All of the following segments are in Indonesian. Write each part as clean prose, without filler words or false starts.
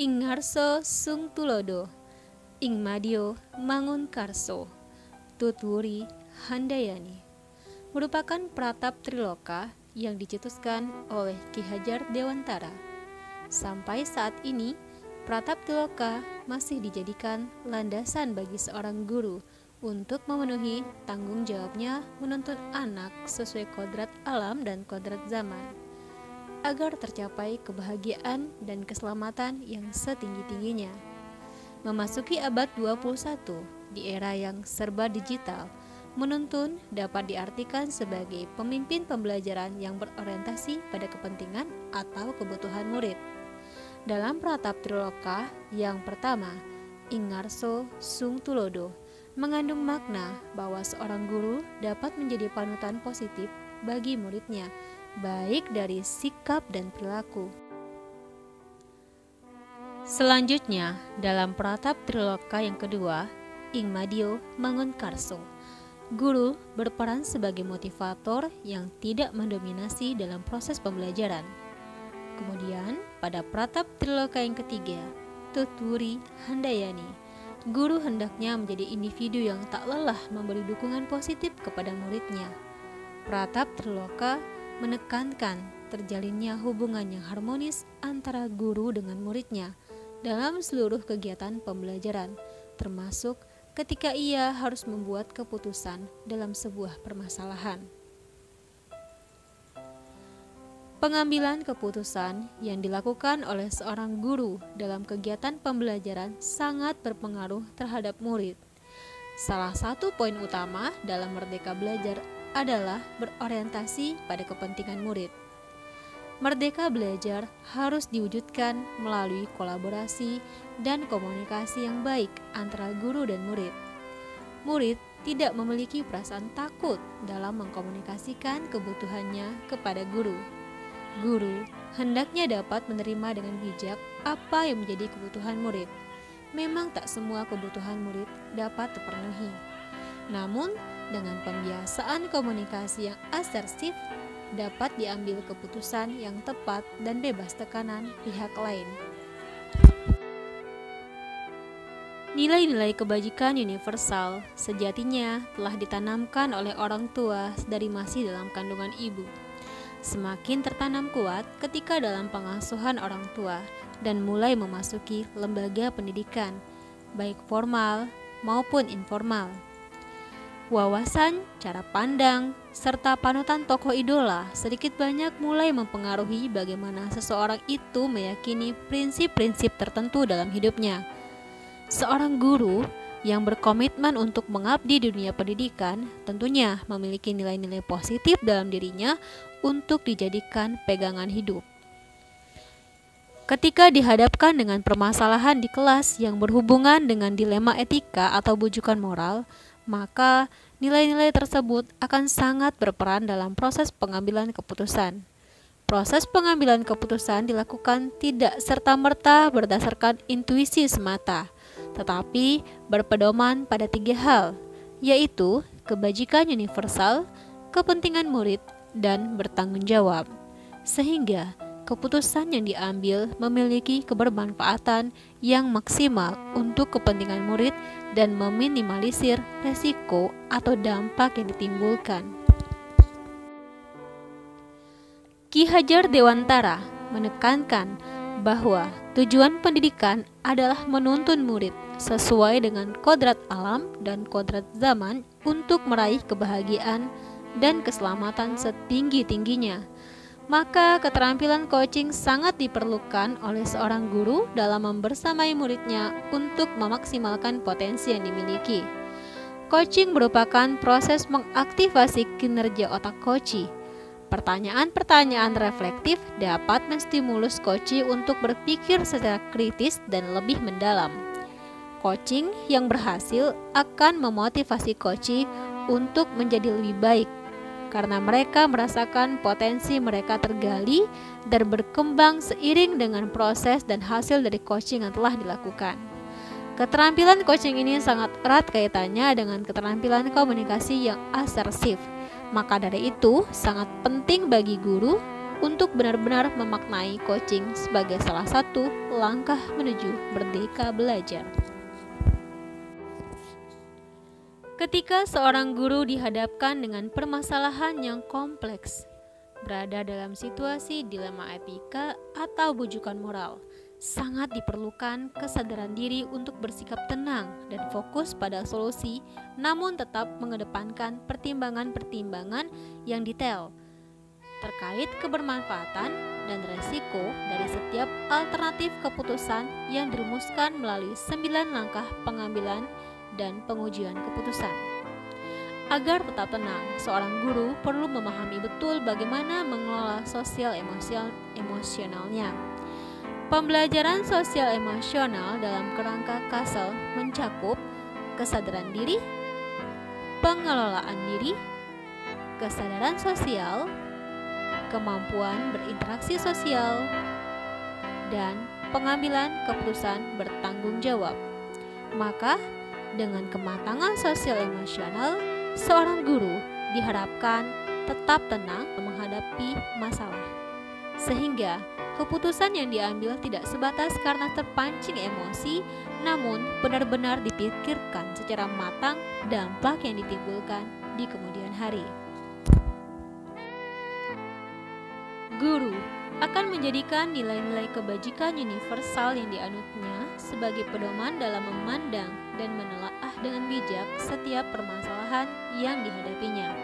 Ingarso sung tulodo, ing madio mangun karso, tutwuri handayani, merupakan pratap triloka yang dicetuskan oleh Ki Hajar Dewantara. Sampai saat ini, pratap triloka masih dijadikan landasan bagi seorang guru untuk memenuhi tanggung jawabnya menuntun anak sesuai kodrat alam dan kodrat zaman, agar tercapai kebahagiaan dan keselamatan yang setinggi-tingginya. Memasuki abad 21 di era yang serba digital, menuntun dapat diartikan sebagai pemimpin pembelajaran yang berorientasi pada kepentingan atau kebutuhan murid. Dalam pratap triloka yang pertama, Ingarso sung tulodo, mengandung makna bahwa seorang guru dapat menjadi panutan positif bagi muridnya, baik dari sikap dan perilaku. Selanjutnya, dalam pratap triloka yang kedua, ing madio mangun karso, guru berperan sebagai motivator yang tidak mendominasi dalam proses pembelajaran. Kemudian, pada pratap triloka yang ketiga, tutwuri handayani, guru hendaknya menjadi individu yang tak lelah memberi dukungan positif kepada muridnya. Pratap triloka menekankan terjalinnya hubungan yang harmonis antara guru dengan muridnya dalam seluruh kegiatan pembelajaran, termasuk ketika ia harus membuat keputusan dalam sebuah permasalahan. Pengambilan keputusan yang dilakukan oleh seorang guru dalam kegiatan pembelajaran sangat berpengaruh terhadap murid. Salah satu poin utama dalam Merdeka Belajar adalah berorientasi pada kepentingan murid. Merdeka Belajar harus diwujudkan melalui kolaborasi dan komunikasi yang baik antara guru dan murid. Murid tidak memiliki perasaan takut dalam mengkomunikasikan kebutuhannya kepada guru. Guru hendaknya dapat menerima dengan bijak apa yang menjadi kebutuhan murid. Memang tak semua kebutuhan murid dapat terpenuhi. Namun, dengan pembiasaan komunikasi yang asertif, dapat diambil keputusan yang tepat dan bebas tekanan pihak lain. Nilai-nilai kebajikan universal sejatinya telah ditanamkan oleh orang tua dari masih dalam kandungan ibu. Semakin tertanam kuat ketika dalam pengasuhan orang tua dan mulai memasuki lembaga pendidikan, baik formal maupun informal. Wawasan, cara pandang, serta panutan tokoh idola sedikit banyak mulai mempengaruhi bagaimana seseorang itu meyakini prinsip-prinsip tertentu dalam hidupnya. Seorang guru yang berkomitmen untuk mengabdi di dunia pendidikan tentunya memiliki nilai-nilai positif dalam dirinya untuk dijadikan pegangan hidup. Ketika dihadapkan dengan permasalahan di kelas yang berhubungan dengan dilema etika atau bujukan moral, maka nilai-nilai tersebut akan sangat berperan dalam proses pengambilan keputusan. Proses pengambilan keputusan dilakukan tidak serta-merta berdasarkan intuisi semata, tetapi berpedoman pada 3 hal, yaitu kebajikan universal, kepentingan murid, dan bertanggung jawab. Sehingga keputusan yang diambil memiliki kebermanfaatan yang maksimal untuk kepentingan murid dan meminimalisir resiko atau dampak yang ditimbulkan. Ki Hajar Dewantara menekankan bahwa tujuan pendidikan adalah menuntun murid sesuai dengan kodrat alam dan kodrat zaman untuk meraih kebahagiaan dan keselamatan setinggi-tingginya. Maka keterampilan coaching sangat diperlukan oleh seorang guru dalam membersamai muridnya untuk memaksimalkan potensi yang dimiliki. Coaching merupakan proses mengaktifasi kinerja otak coachi. Pertanyaan-pertanyaan reflektif dapat menstimulus coachi untuk berpikir secara kritis dan lebih mendalam. Coaching yang berhasil akan memotivasi coachi untuk menjadi lebih baik, karena mereka merasakan potensi mereka tergali dan berkembang seiring dengan proses dan hasil dari coaching yang telah dilakukan. Keterampilan coaching ini sangat erat kaitannya dengan keterampilan komunikasi yang asertif. Maka dari itu, sangat penting bagi guru, untuk benar-benar memaknai coaching sebagai salah satu langkah menuju merdeka belajar. Ketika seorang guru dihadapkan dengan permasalahan yang kompleks, berada dalam situasi dilema etika atau bujukan moral, sangat diperlukan kesadaran diri untuk bersikap tenang dan fokus pada solusi, namun tetap mengedepankan pertimbangan-pertimbangan yang detail terkait kebermanfaatan dan resiko dari setiap alternatif keputusan yang dirumuskan melalui 9 langkah pengambilan dan pengujian keputusan. Agar tetap tenang, seorang guru perlu memahami betul bagaimana mengelola sosial emosionalnya. Pembelajaran sosial emosional dalam kerangka Castle mencakup kesadaran diri, pengelolaan diri, kesadaran sosial, kemampuan berinteraksi sosial, dan pengambilan keputusan bertanggung jawab. Maka, dengan kematangan sosial emosional, seorang guru diharapkan tetap tenang menghadapi masalah, sehingga keputusan yang diambil tidak sebatas karena terpancing emosi, namun benar-benar dipikirkan secara matang dampak yang ditimbulkan di kemudian hari. Guru akan menjadikan nilai-nilai kebajikan universal yang dianutnya sebagai pedoman dalam memandang dan menelaah dengan bijak setiap permasalahan yang dihadapinya.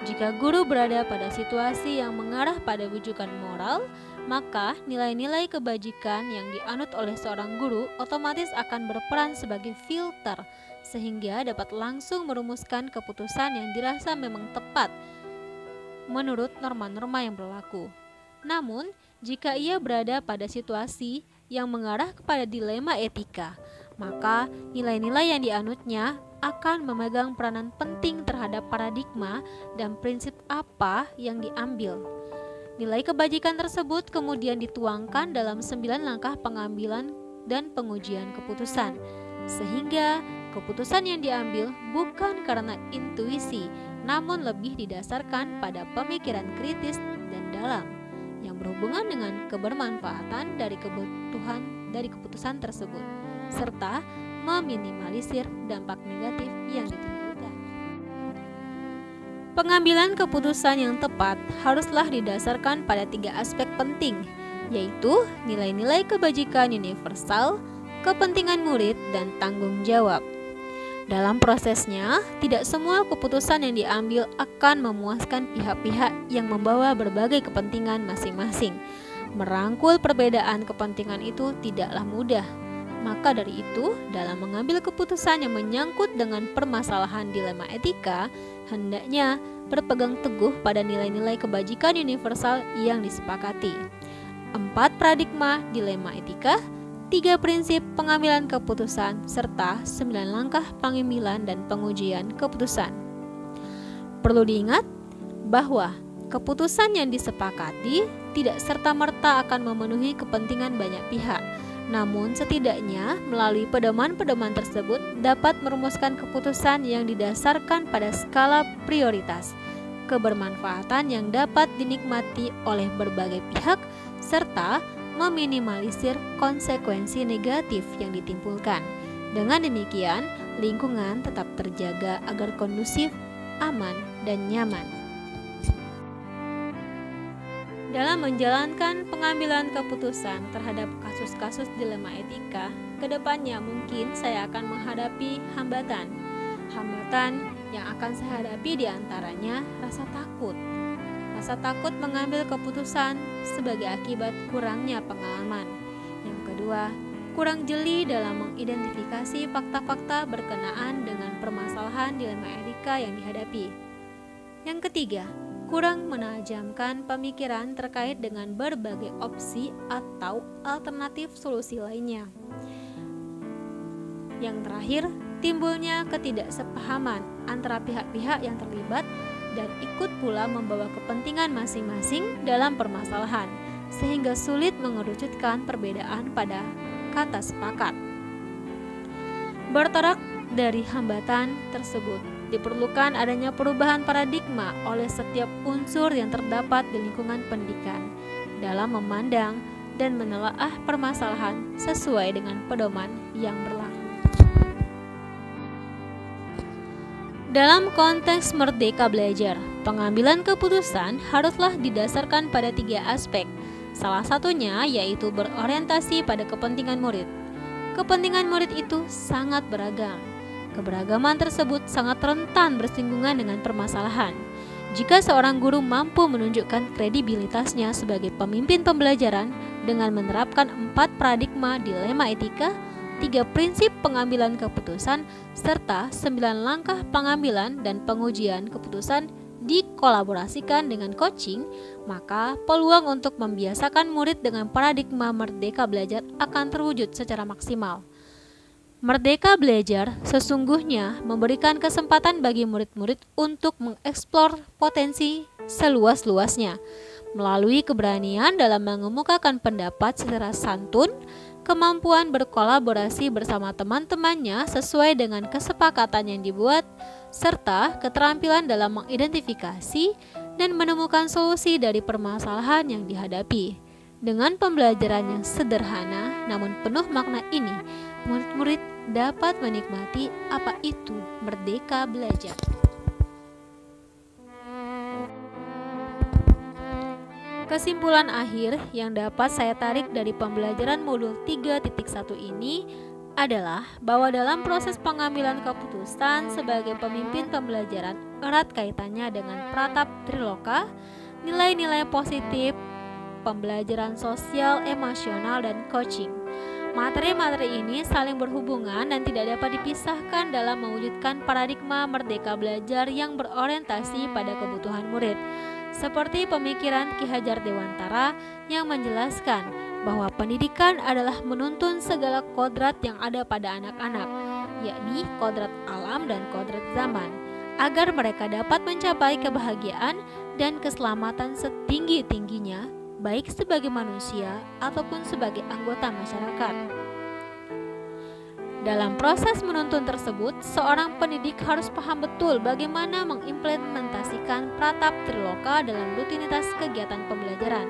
Jika guru berada pada situasi yang mengarah pada wujukan moral, maka nilai-nilai kebajikan yang dianut oleh seorang guru otomatis akan berperan sebagai filter, sehingga dapat langsung merumuskan keputusan yang dirasa memang tepat menurut norma-norma yang berlaku. Namun, jika ia berada pada situasi yang mengarah kepada dilema etika, maka nilai-nilai yang dianutnya akan memegang peranan penting terhadap paradigma dan prinsip apa yang diambil. Nilai kebajikan tersebut kemudian dituangkan dalam 9 langkah pengambilan dan pengujian keputusan, sehingga keputusan yang diambil bukan karena intuisi, namun lebih didasarkan pada pemikiran kritis dan dalam yang berhubungan dengan kebermanfaatan dari kebutuhan dari keputusan tersebut, serta meminimalisir dampak negatif yang ditimbulkan. Pengambilan keputusan yang tepat haruslah didasarkan pada 3 aspek penting, yaitu nilai-nilai kebajikan universal, kepentingan murid, dan tanggung jawab. Dalam prosesnya, tidak semua keputusan yang diambil akan memuaskan pihak-pihak yang membawa berbagai kepentingan masing-masing. Merangkul perbedaan kepentingan itu tidaklah mudah. Maka dari itu, dalam mengambil keputusan yang menyangkut dengan permasalahan dilema etika, hendaknya berpegang teguh pada nilai-nilai kebajikan universal yang disepakati. 4 paradigma dilema etika, 3 prinsip pengambilan keputusan, serta 9 langkah pengambilan dan pengujian keputusan. Perlu diingat bahwa keputusan yang disepakati tidak serta-merta akan memenuhi kepentingan banyak pihak, namun setidaknya melalui pedoman-pedoman tersebut dapat merumuskan keputusan yang didasarkan pada skala prioritas, kebermanfaatan yang dapat dinikmati oleh berbagai pihak, serta meminimalisir konsekuensi negatif yang ditimbulkan. Dengan demikian, lingkungan tetap terjaga agar kondusif, aman, dan nyaman. Dalam menjalankan pengambilan keputusan terhadap kasus-kasus dilema etika, kedepannya mungkin saya akan menghadapi hambatan. Hambatan yang akan saya hadapi diantaranya rasa takut. Rasa takut mengambil keputusan sebagai akibat kurangnya pengalaman. Yang kedua, kurang jeli dalam mengidentifikasi fakta-fakta berkenaan dengan permasalahan dilema etika yang dihadapi. Yang ketiga, kurang menajamkan pemikiran terkait dengan berbagai opsi atau alternatif solusi lainnya. Yang terakhir, timbulnya ketidaksepahaman antara pihak-pihak yang terlibat dan ikut pula membawa kepentingan masing-masing dalam permasalahan, sehingga sulit mengerucutkan perbedaan pada kata sepakat. Bertolak dari hambatan tersebut, diperlukan adanya perubahan paradigma oleh setiap unsur yang terdapat di lingkungan pendidikan dalam memandang dan menelaah permasalahan sesuai dengan pedoman yang berlaku. Dalam konteks merdeka belajar, pengambilan keputusan haruslah didasarkan pada 3 aspek. Salah satunya yaitu berorientasi pada kepentingan murid. Kepentingan murid itu sangat beragam. Keberagaman tersebut sangat rentan bersinggungan dengan permasalahan. Jika seorang guru mampu menunjukkan kredibilitasnya sebagai pemimpin pembelajaran dengan menerapkan 4 paradigma dilema etika, 3 prinsip pengambilan keputusan, serta 9 langkah pengambilan dan pengujian keputusan dikolaborasikan dengan coaching, maka peluang untuk membiasakan murid dengan paradigma merdeka belajar akan terwujud secara maksimal. Merdeka belajar sesungguhnya memberikan kesempatan bagi murid-murid untuk mengeksplor potensi seluas-luasnya melalui keberanian dalam mengemukakan pendapat secara santun, kemampuan berkolaborasi bersama teman-temannya sesuai dengan kesepakatan yang dibuat, serta keterampilan dalam mengidentifikasi dan menemukan solusi dari permasalahan yang dihadapi. Dengan pembelajaran yang sederhana namun penuh makna ini, murid-murid dapat menikmati apa itu merdeka belajar. Kesimpulan akhir yang dapat saya tarik dari pembelajaran modul 3.1 ini adalah bahwa dalam proses pengambilan keputusan sebagai pemimpin pembelajaran erat kaitannya dengan pratap Triloka, nilai-nilai positif, pembelajaran sosial, emosional, dan coaching. Materi-materi ini saling berhubungan dan tidak dapat dipisahkan dalam mewujudkan paradigma merdeka belajar yang berorientasi pada kebutuhan murid. Seperti pemikiran Ki Hajar Dewantara yang menjelaskan bahwa pendidikan adalah menuntun segala kodrat yang ada pada anak-anak, yakni kodrat alam dan kodrat zaman, agar mereka dapat mencapai kebahagiaan dan keselamatan setinggi-tingginya, baik sebagai manusia ataupun sebagai anggota masyarakat. Dalam proses menuntun tersebut, seorang pendidik harus paham betul bagaimana mengimplementasikan pratap Triloka dalam rutinitas kegiatan pembelajaran.